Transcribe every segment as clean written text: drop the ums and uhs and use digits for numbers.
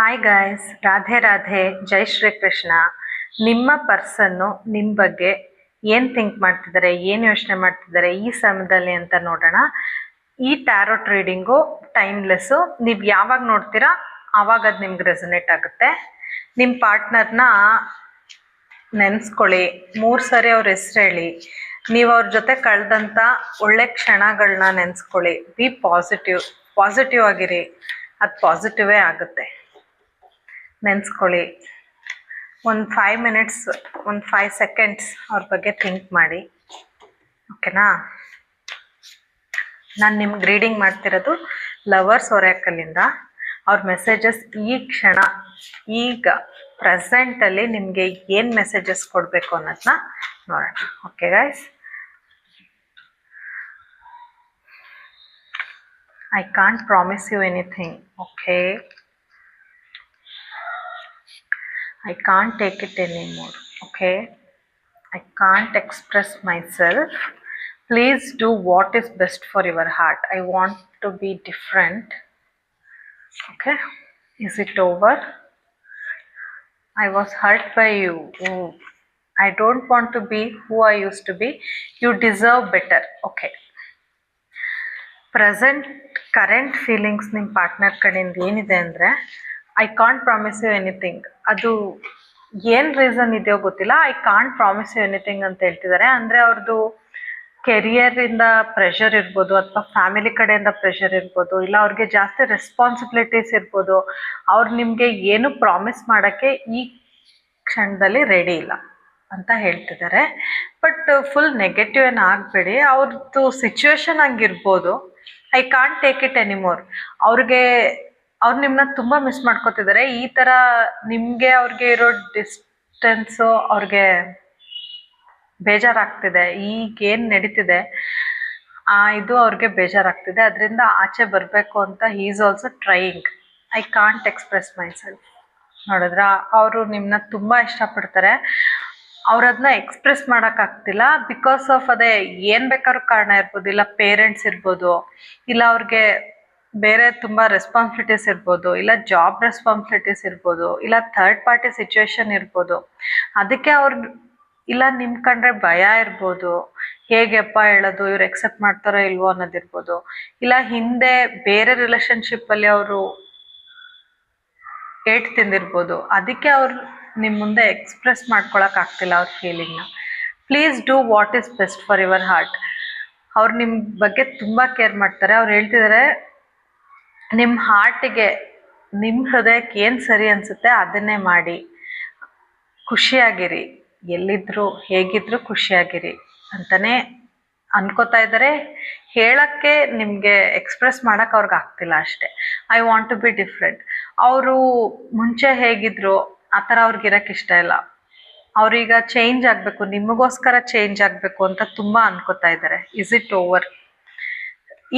Hi guys, Radhe Radhe, ಜೈ ಶ್ರೀ ಕೃಷ್ಣ. ನಿಮ್ಮ ಪರ್ಸನ್ನು ನಿಮ್ಮ ಬಗ್ಗೆ ಏನು ಥಿಂಕ್ ಮಾಡ್ತಿದ್ದಾರೆ, ಏನು ಯೋಚನೆ ಮಾಡ್ತಿದ್ದಾರೆ ಈ ಸಮಯದಲ್ಲಿ ಅಂತ ನೋಡೋಣ. ಈ ಟ್ಯಾರೋಟ್ ರೀಡಿಂಗು ಟೈಮ್ಲೆಸ್ಸು. ನೀವು ಯಾವಾಗ ನೋಡ್ತೀರಾ ಆವಾಗ ಅದು ನಿಮ್ಗೆ ರೆಸನೇಟ್ ಆಗುತ್ತೆ. ನಿಮ್ಮ ಪಾರ್ಟ್ನರ್ನ ನೆನೆಸ್ಕೊಳ್ಳಿ, 3 ಸರಿ ಅವ್ರ ಹೆಸ್ರು ಹೇಳಿ, ನೀವು ಅವ್ರ ಜೊತೆ ಕಳೆದಂಥ ಒಳ್ಳೆ ಕ್ಷಣಗಳನ್ನ ನೆನೆಸ್ಕೊಳ್ಳಿ. ಬಿ ಪಾಸಿಟಿವ್ ಆಗಿರಿ, ಅದು ಪಾಸಿಟಿವೇ ಆಗುತ್ತೆ. ನೆನೆಸ್ಕೊಳ್ಳಿ. ಒಂದು 5 ಮಿನಿಟ್ಸ್, ಒಂದು 5 ಸೆಕೆಂಡ್ಸ್ ಅವ್ರ ಬಗ್ಗೆ ಥಿಂಕ್ ಮಾಡಿ. ಓಕೆನಾ? ನಾನು ನಿಮ್ಗೆ ರೀಡಿಂಗ್ ಮಾಡ್ತಿರೋದು ಲವರ್ಸ್ ಒರಾಕಲಿಂದ. ಅವ್ರ ಮೆಸೇಜಸ್ ಈ ಕ್ಷಣ, ಈಗ ಪ್ರೆಸೆಂಟಲ್ಲಿ ನಿಮಗೆ ಏನು ಮೆಸೇಜಸ್ ಕೊಡಬೇಕು ಅನ್ನೋದನ್ನ ನೋಡೋಣ. Okay guys, I can't promise you anything, okay? I can't take it anymore, okay? I can't express myself. Please do what is best for your heart. I want to be different. Okay? Is it over? I was hurt by you. I don't want to be who I used to be. You deserve better. Okay. Current feelings ನಿಮ್ಮ partner ಕಡೆಯಿಂದ ಏನಿದೆ ಅಂದರೆ, I can't promise you anything. ಅದು ಏನು reason ಇದೆಯೋ ಗೊತ್ತಿಲ್ಲ, I can't promise you anything ಅಂತ ಹೇಳ್ತಿದ್ದಾರೆ. ಅಂದರೆ ಅವ್ರದ್ದು ಕೆರಿಯರಿಂದ ಪ್ರೆಷರ್ ಇರ್ಬೋದು, ಅಥವಾ ಫ್ಯಾಮಿಲಿ ಕಡೆಯಿಂದ ಪ್ರೆಷರ್ ಇರ್ಬೋದು, ಇಲ್ಲ ಅವ್ರಿಗೆ ಜಾಸ್ತಿ ರೆಸ್ಪಾನ್ಸಿಬಿಲಿಟೀಸ್ ಇರ್ಬೋದು. ಅವ್ರು ನಿಮಗೆ ಏನು ಪ್ರಾಮಿಸ್ ಮಾಡೋಕ್ಕೆ ಈ ಕ್ಷಣದಲ್ಲಿ ರೆಡಿ ಇಲ್ಲ ಅಂತ ಹೇಳ್ತಿದ್ದಾರೆ. ಬಟ್ ಫುಲ್ ನೆಗೆಟಿವ್ ಏನು ಆಗಬೇಡಿ. ಅವ್ರದ್ದು ಸಿಚುವೇಶನ್ ಹಂಗಿರ್ಬೋದು. I can't take it anymore. ಅವ್ರು ನಿಮ್ಮನ್ನ ತುಂಬ ಮಿಸ್ ಮಾಡ್ಕೋತಿದ್ದಾರೆ. ಈ ಥರ ನಿಮಗೆ ಅವ್ರಿಗೆ ಇರೋ ಡಿಸ್ಟೆನ್ಸು ಅವ್ರಿಗೆ ಬೇಜಾರಾಗ್ತಿದೆ. ಈಗೇನು ನಡೀತಿದೆ ಇದು ಅವ್ರಿಗೆ ಬೇಜಾರಾಗ್ತಿದೆ. ಅದರಿಂದ ಆಚೆ ಬರಬೇಕು ಅಂತ he is also trying. I can't express my self. ನೋಡಿದ್ರ, ಅವರು ನಿಮ್ಮನ್ನ ತುಂಬ ಇಷ್ಟಪಡ್ತಾರೆ. ಅವ್ರು ಅದನ್ನ ಎಕ್ಸ್ಪ್ರೆಸ್ ಮಾಡೋಕ್ಕಾಗ್ತಿಲ್ಲ ಬಿಕಾಸ್ ಆಫ್ ಅದೇ ಏನು ಬೇಕಾದ್ರೂ ಕಾರಣ ಇರ್ಬೋದು. ಇಲ್ಲ ಪೇರೆಂಟ್ಸ್ ಇರ್ಬೋದು, ಇಲ್ಲ ಅವ್ರಿಗೆ ಬೇರೆ ತುಂಬ ರೆಸ್ಪಾನ್ಸಿಬಿಲಿಟೀಸ್ ಇರ್ಬೋದು, ಇಲ್ಲ ಜಾಬ್ ರೆಸ್ಪಾನ್ಸಿಬಿಲಿಟೀಸ್ ಇರ್ಬೋದು, ಇಲ್ಲ ಥರ್ಡ್ ಪಾರ್ಟಿ ಸಿಚುವೇಶನ್ ಇರ್ಬೋದು. ಅದಕ್ಕೆ ಇಲ್ಲ ನಿಮ್ಮ ಕಂಡ್ರೆ ಭಯ ಇರ್ಬೋದು, ಹೇಗೆಪ್ಪ ಹೇಳೋದು, ಇವ್ರು ಎಕ್ಸೆಪ್ಟ್ ಮಾಡ್ತಾರೋ ಇಲ್ವೋ ಅನ್ನೋದಿರ್ಬೋದು. ಇಲ್ಲ ಹಿಂದೆ ಬೇರೆ ರಿಲೇಷನ್ಶಿಪ್ಪಲ್ಲಿ ಅವರು ಏಟ್ ತಿಂದಿರ್ಬೋದು. ಅದಕ್ಕೆ ಅವ್ರು ನಿಮ್ಮ ಮುಂದೆ ಎಕ್ಸ್ಪ್ರೆಸ್ ಮಾಡ್ಕೊಳಕ್ಕಾಗ್ತಿಲ್ಲ ಅವ್ರ ಫೀಲಿಂಗ್ನ. Please do what is best for your heart. ಅವ್ರು ನಿಮ್ಮ ಬಗ್ಗೆ ತುಂಬ ಕೇರ್ ಮಾಡ್ತಾರೆ. ಅವ್ರು ಹೇಳ್ತಿದ್ದಾರೆ, ನಿಮ್ಮ ಹಾರ್ಟಿಗೆ, ನಿಮ್ಮ ಹೃದಯಕ್ಕೆ ಏನು ಸರಿ ಅನಿಸುತ್ತೆ ಅದನ್ನೇ ಮಾಡಿ. ಖುಷಿಯಾಗಿರಿ, ಎಲ್ಲಿದ್ದರೂ ಹೇಗಿದ್ರೂ ಖುಷಿಯಾಗಿರಿ ಅಂತಲೇ ಅನ್ಕೋತಾ ಇದ್ದಾರೆ. ಹೇಳೋಕ್ಕೆ ನಿಮಗೆ ಎಕ್ಸ್ಪ್ರೆಸ್ ಮಾಡೋಕ್ಕೆ ಅವ್ರಿಗೆ ಆಗ್ತಿಲ್ಲ ಅಷ್ಟೇ. I want to be different. ಅವರು ಮುಂಚೆ ಹೇಗಿದ್ರು ಆ ಥರ ಅವ್ರಿಗೆ ಇರೋಕ್ಕೆ ಇಷ್ಟ ಇಲ್ಲ. ಅವ್ರೀಗ ಚೇಂಜ್ ಆಗಬೇಕು, ನಿಮಗೋಸ್ಕರ ಚೇಂಜ್ ಆಗಬೇಕು ಅಂತ ತುಂಬ ಅನ್ಕೋತಾ ಇದ್ದಾರೆ. Is it over?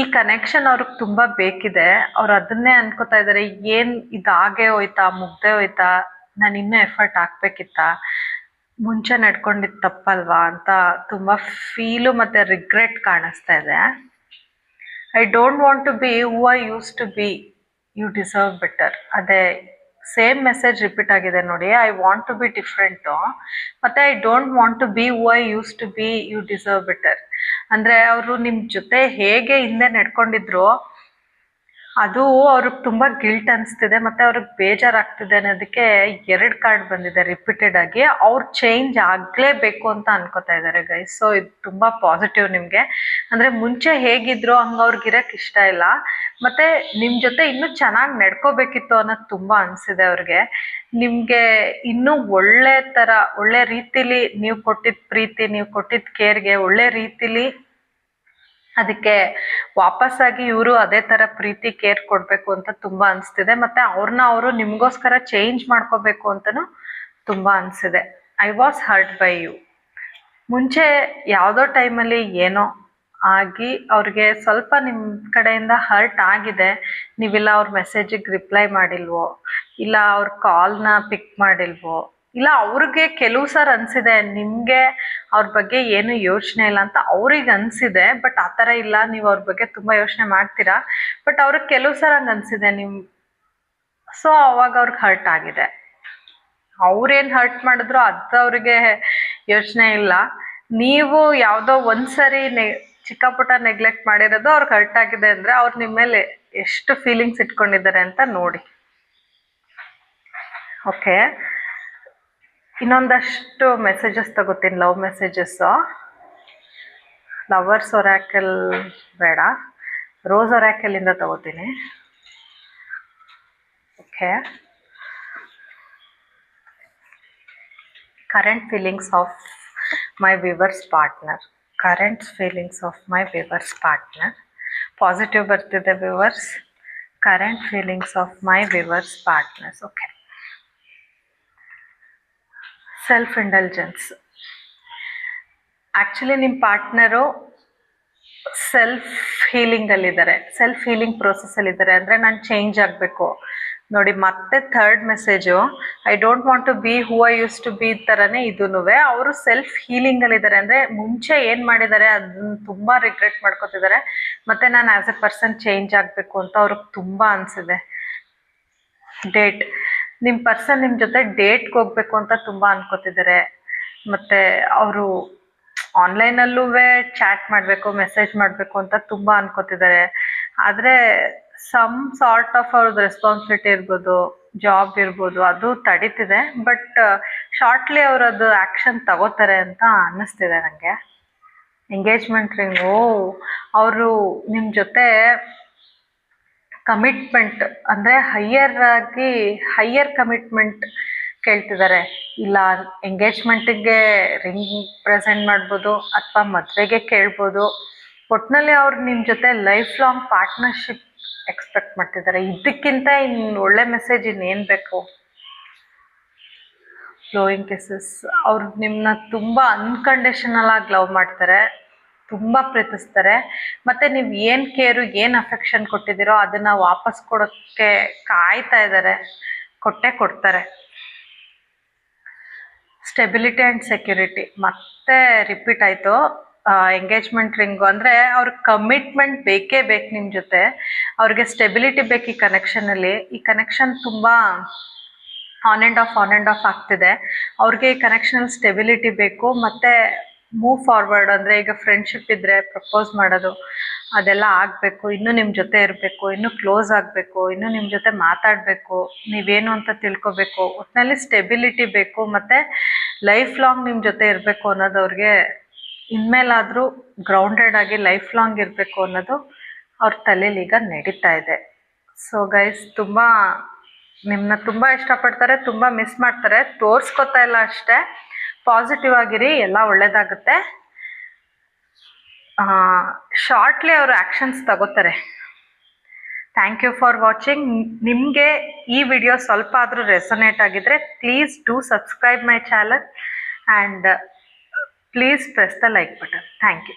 ಈ ಕನೆಕ್ಷನ್ ಅವ್ರಿಗೆ ತುಂಬ ಬೇಕಿದೆ. ಅವ್ರು ಅದನ್ನೇ ಅನ್ಕೋತಾ ಇದ್ದಾರೆ. ಏನು ಇದಾಗೇ ಹೋಯ್ತಾ, ಮುಗ್ದೇ ಹೋಯ್ತಾ, ನಾನು ಇನ್ನೂ ಎಫರ್ಟ್ ಹಾಕ್ಬೇಕಿತ್ತಾ, ಮುಂಚೆ ನಡ್ಕೊಂಡಿದ್ದು ತಪ್ಪಲ್ವಾ ಅಂತ ತುಂಬ ಫೀಲು ಮತ್ತು ರಿಗ್ರೆಟ್ ಕಾಣಿಸ್ತಾ ಇದೆ. I don't want to be who I used to be. You deserve better. ಅದೇ ಸೇಮ್ ಮೆಸೇಜ್ ರಿಪೀಟ್ ಆಗಿದೆ ನೋಡಿ. I want to be different ಮತ್ತು I don't want to be who I used to be. You deserve better. ಅಂದರೆ ಅವರು ನಿಮ್ಮ ಜೊತೆ ಹೇಗೆ ಹಿಂದೆ ನಡ್ಕೊಂಡಿದ್ರು ಅದು ಅವ್ರಿಗೆ ತುಂಬ ಗಿಲ್ಟ್ ಅನಿಸ್ತಿದೆ ಮತ್ತು ಅವ್ರಿಗೆ ಬೇಜಾರಾಗ್ತಿದೆ ಅನ್ನೋದಕ್ಕೆ 2 ಕಾರ್ಡ್ ಬಂದಿದೆ ರಿಪೀಟೆಡ್ ಆಗಿ. ಅವ್ರು ಚೇಂಜ್ ಆಗಲೇಬೇಕು ಅಂತ ಅನ್ಕೋತಾ ಇದ್ದಾರೆ ಗೈಸ್. ಸೊ ಇದು ತುಂಬ ಪಾಸಿಟಿವ್ ನಿಮಗೆ. ಅಂದರೆ ಮುಂಚೆ ಹೇಗಿದ್ರು ಹಂಗೆ ಅವ್ರಿಗೆ ಇರೋಕ್ಕೆ ಇಷ್ಟ ಇಲ್ಲ, ಮತ್ತು ನಿಮ್ಮ ಜೊತೆ ಇನ್ನೂ ಚೆನ್ನಾಗಿ ನಡ್ಕೋಬೇಕಿತ್ತು ಅನ್ನೋದು ತುಂಬ ಅನಿಸಿದೆ ಅವ್ರಿಗೆ. ನಿಮಗೆ ಇನ್ನೂ ಒಳ್ಳೆ ರೀತಿಲಿ ನೀವು ಕೊಟ್ಟಿದ್ದ ಪ್ರೀತಿ, ನೀವು ಕೊಟ್ಟಿದ್ದ ಕೇರ್ಗೆ ಒಳ್ಳೆ ರೀತಿಲಿ ಅದಕ್ಕೆ ವಾಪಸ್ಸಾಗಿ ಇವರು ಅದೇ ಥರ ಪ್ರೀತಿ ಕೇರ್ ಕೊಡಬೇಕು ಅಂತ ತುಂಬ ಅನಿಸ್ತಿದೆ. ಮತ್ತು ಅವ್ರನ್ನ ಅವರು ನಿಮಗೋಸ್ಕರ ಚೇಂಜ್ ಮಾಡ್ಕೋಬೇಕು ಅಂತಲೂ ತುಂಬ ಅನಿಸಿದೆ. I was hurt by you. ಮುಂಚೆ ಯಾವುದೋ ಟೈಮಲ್ಲಿ ಏನೋ ಆಗಿ ಅವ್ರಿಗೆ ಸ್ವಲ್ಪ ನಿಮ್ಮ ಕಡೆಯಿಂದ ಹರ್ಟ್ ಆಗಿದೆ. ನೀವಿಲ್ಲ ಅವ್ರ ಮೆಸೇಜಿಗೆ ರಿಪ್ಲೈ ಮಾಡಿಲ್ವೋ, ಇಲ್ಲ ಅವ್ರ ಕಾಲ್ನ ಪಿಕ್ ಮಾಡಿಲ್ವೋ, ಇಲ್ಲ ಅವ್ರಿಗೆ ಕೆಲವು ಸರ್ ಅನಿಸಿದೆ ನಿಮಗೆ ಅವ್ರ ಬಗ್ಗೆ ಏನು ಯೋಚನೆ ಇಲ್ಲ ಅಂತ ಅವ್ರಿಗೆ ಅನಿಸಿದೆ. ಬಟ್ ಆ ಥರ ಇಲ್ಲ, ನೀವು ಅವ್ರ ಬಗ್ಗೆ ತುಂಬ ಯೋಚನೆ ಮಾಡ್ತೀರಾ. ಬಟ್ ಅವ್ರಿಗೆ ಕೆಲವು ಸರ್ ಹಂಗೆ ಅನಿಸಿದೆ, ನಿಮ್ಮ ಸೊ ಅವಾಗ ಅವ್ರಿಗೆ ಹರ್ಟ್ ಆಗಿದೆ. ಅವ್ರೇನು ಹರ್ಟ್ ಮಾಡಿದ್ರು ಅದು ಅವ್ರಿಗೆ ಯೋಚನೆ ಇಲ್ಲ. ನೀವು ಯಾವುದೋ ಒಂದ್ಸರಿ ಚಿಕ್ಕ ಪುಟ್ಟ ನೆಗ್ಲೆಕ್ಟ್ ಮಾಡಿರೋದು ಅವ್ರಿಗೆ ಹರ್ಟ್ ಆಗಿದೆ ಅಂದರೆ ಅವ್ರು ನಿಮ್ಮ ಮೇಲೆ ಎಷ್ಟು ಫೀಲಿಂಗ್ಸ್ ಇಟ್ಕೊಂಡಿದ್ದಾರೆ ಅಂತ ನೋಡಿ. ಓಕೆ, ಇನ್ನೊಂದಷ್ಟು ಮೆಸೇಜಸ್ ತಗೋತೀನಿ, ಲವ್ ಮೆಸೇಜಸ್ಸು. ಲವರ್ಸ್ ಒರಾಕಲ್ ಬೇಡ, ರೋಸ್ ಒರಾಕಲಿಂದ ತಗೋತೀನಿ. Okay, current feelings of my viewers partner. Current feelings of my viewers partner. Positive ಬರ್ತಿದೆ viewers. Current feelings of my viewers partners. Okay, self intelligence. Actually ನಿಮ್ಮ partner self ಹೀಲಿಂಗಲ್ಲಿದ್ದಾರೆ, self healing ಪ್ರೋಸೆಸ್ಸಲ್ಲಿದ್ದಾರೆ. ಅಂದರೆ ನಾನು change ಆಗಬೇಕು ನೋಡಿ. ಮತ್ತೆ third message, I don't want to be who I used to be ಥರನೇ ಇದೂ. ಅವರು ಸೆಲ್ಫ್ ಹೀಲಿಂಗಲ್ಲಿದ್ದಾರೆ. ಅಂದರೆ ಮುಂಚೆ ಏನು ಮಾಡಿದ್ದಾರೆ ಅದನ್ನು ತುಂಬ ರಿಗ್ರೆಟ್ ಮಾಡ್ಕೊತಿದ್ದಾರೆ. ಮತ್ತು ನಾನು ಆ್ಯಸ್ ಎ ಪರ್ಸನ್ ಚೇಂಜ್ ಆಗಬೇಕು ಅಂತ ಅವ್ರಿಗೆ ತುಂಬ ಅನಿಸಿದೆ. ಡೇಟ್, ನಿಮ್ಮ ಪರ್ಸನ್ ನಿಮ್ಮ ಜೊತೆ ಡೇಟ್ಗೆ ಹೋಗ್ಬೇಕು ಅಂತ ತುಂಬ ಅನ್ಕೋತಿದ್ದಾರೆ. ಮತ್ತು ಅವರು ಆನ್ಲೈನಲ್ಲೂ ಚಾಟ್ ಮಾಡಬೇಕು, ಮೆಸೇಜ್ ಮಾಡಬೇಕು ಅಂತ ತುಂಬ ಅನ್ಕೋತಿದ್ದಾರೆ. ಆದರೆ ಸಮ್ ಸಾರ್ಟ್ ಆಫ್ ಅವ್ರದ್ದು ರೆಸ್ಪಾನ್ಸಿಬಿಲಿಟಿ ಇರ್ಬೋದು, ಜಾಬ್ ಇರ್ಬೋದು, ಅದು ತಡೀತಿದೆ. ಬಟ್ ಶಾರ್ಟ್ಲಿ ಅವರು ಅದು ಆ್ಯಕ್ಷನ್ ತಗೋತಾರೆ ಅಂತ ಅನ್ನಿಸ್ತಿದೆ ನನಗೆ. ಎಂಗೇಜ್ಮೆಂಟ್ ರಿಂಗು, ಅವರು ನಿಮ್ಮ ಜೊತೆ ಕಮಿಟ್ಮೆಂಟ್ ಅಂದರೆ ಹೈಯರ್ ಕಮಿಟ್ಮೆಂಟ್ ಕೇಳ್ತಿದ್ದಾರೆ. ಇಲ್ಲ ಎಂಗೇಜ್ಮೆಂಟಿಗೆ ರಿಂಗ್ ಪ್ರೆಸೆಂಟ್ ಮಾಡ್ಬೋದು ಅಥವಾ ಮದುವೆಗೆ ಕೇಳ್ಬೋದು. ಒಟ್ಟಿನಲ್ಲಿ ಅವ್ರು ನಿಮ್ಮ ಜೊತೆ ಲೈಫ್ ಲಾಂಗ್ ಪಾರ್ಟ್ನರ್ಶಿಪ್ ಎಕ್ಸ್ಪೆಕ್ಟ್ ಮಾಡ್ತಿದ್ದಾರೆ. ಇದಕ್ಕಿಂತ ಇನ್ನು ಒಳ್ಳೆ ಮೆಸೇಜ್ ಇನ್ನೇನು ಬೇಕು? ಫ್ಲೋಯಿಂಗ್ ಕಿಸಸ್. ಅವ್ರು ನಿಮ್ಮನ್ನ ತುಂಬ ಅನ್ಕಂಡೀಷನಲ್ ಆಗಿ ಲವ್ ಮಾಡ್ತಾರೆ, ತುಂಬ ಪ್ರೀತಿಸ್ತಾರೆ. ಮತ್ತು ನೀವು ಏನು ಕೇರು, ಏನು ಅಫೆಕ್ಷನ್ ಕೊಟ್ಟಿದ್ದೀರೋ ಅದನ್ನು ವಾಪಸ್ ಕೊಡೋಕ್ಕೆ ಕಾಯ್ತಾ ಇದ್ದಾರೆ, ಕೊಟ್ಟೇ ಕೊಡ್ತಾರೆ. ಸ್ಟೆಬಿಲಿಟಿ ಆ್ಯಂಡ್ ಸೆಕ್ಯೂರಿಟಿ ಮತ್ತೆ ರಿಪೀಟ್ ಆಯಿತು. ಎಂಗೇಜ್ಮೆಂಟ್ ರಿಂಗು ಅಂದರೆ ಅವ್ರಿಗೆ ಕಮಿಟ್ಮೆಂಟ್ ಬೇಕೇ ಬೇಕು ನಿಮ್ಮ ಜೊತೆ. ಅವ್ರಿಗೆ ಸ್ಟೆಬಿಲಿಟಿ ಬೇಕು ಈ ಕನೆಕ್ಷನಲ್ಲಿ. ಈ ಕನೆಕ್ಷನ್ ತುಂಬ ಆನ್ ಆ್ಯಂಡ್ ಆಫ್ ಆಗ್ತಿದೆ. ಅವ್ರಿಗೆ ಈ ಕನೆಕ್ಷನಲ್ಲಿ ಸ್ಟೆಬಿಲಿಟಿ ಬೇಕು. ಮತ್ತು ಮೂವ್ ಫಾರ್ವರ್ಡ್ ಅಂದರೆ ಈಗ ಫ್ರೆಂಡ್ಶಿಪ್ ಇದ್ದರೆ ಪ್ರಪೋಸ್ ಮಾಡೋದು ಅದೆಲ್ಲ ಆಗಬೇಕು. ಇನ್ನೂ ನಿಮ್ಮ ಜೊತೆ ಇರಬೇಕು, ಇನ್ನೂ ಕ್ಲೋಸ್ ಆಗಬೇಕು, ಇನ್ನೂ ನಿಮ್ಮ ಜೊತೆ ಮಾತಾಡಬೇಕು, ನೀವೇನು ಅಂತ ತಿಳ್ಕೊಬೇಕು. ಒಟ್ಟಿನಲ್ಲಿ ಸ್ಟೆಬಿಲಿಟಿ ಬೇಕು ಮತ್ತು ಲೈಫ್ ಲಾಂಗ್ ನಿಮ್ಮ ಜೊತೆ ಇರಬೇಕು ಅನ್ನೋದು ಅವ್ರಿಗೆ. ಇನ್ಮೇಲಾದರೂ ಗ್ರೌಂಡೆಡ್ ಆಗಿ ಲೈಫ್ ಲಾಂಗ್ ಇರಬೇಕು ಅನ್ನೋದು ಅವ್ರ ತಲೆಯಲ್ಲಿ ಈಗ ನಡೀತಾ ಇದೆ. ಸೊ ಗೈಸ್, ನಿಮ್ಮನ್ನ ತುಂಬ ಇಷ್ಟಪಡ್ತಾರೆ, ತುಂಬ ಮಿಸ್ ಮಾಡ್ತಾರೆ. ತೋರಿಸ್ಕೊತಾ ಇಲ್ಲ ಅಷ್ಟೇ. ಪಾಸಿಟಿವ್ ಆಗಿರಿ, ಎಲ್ಲ ಒಳ್ಳೆಯದಾಗುತ್ತೆ. ಶಾರ್ಟ್ಲಿ ಅವರು ಆ್ಯಕ್ಷನ್ಸ್ ತಗೋತಾರೆ. Thank you for watching. ನಿಮಗೆ ಈ ವಿಡಿಯೋ ಸ್ವಲ್ಪ ಆದರೂ ರೆಸೊನೇಟ್ ಆಗಿದ್ದರೆ please do subscribe my channel and please press the like button. Thank you.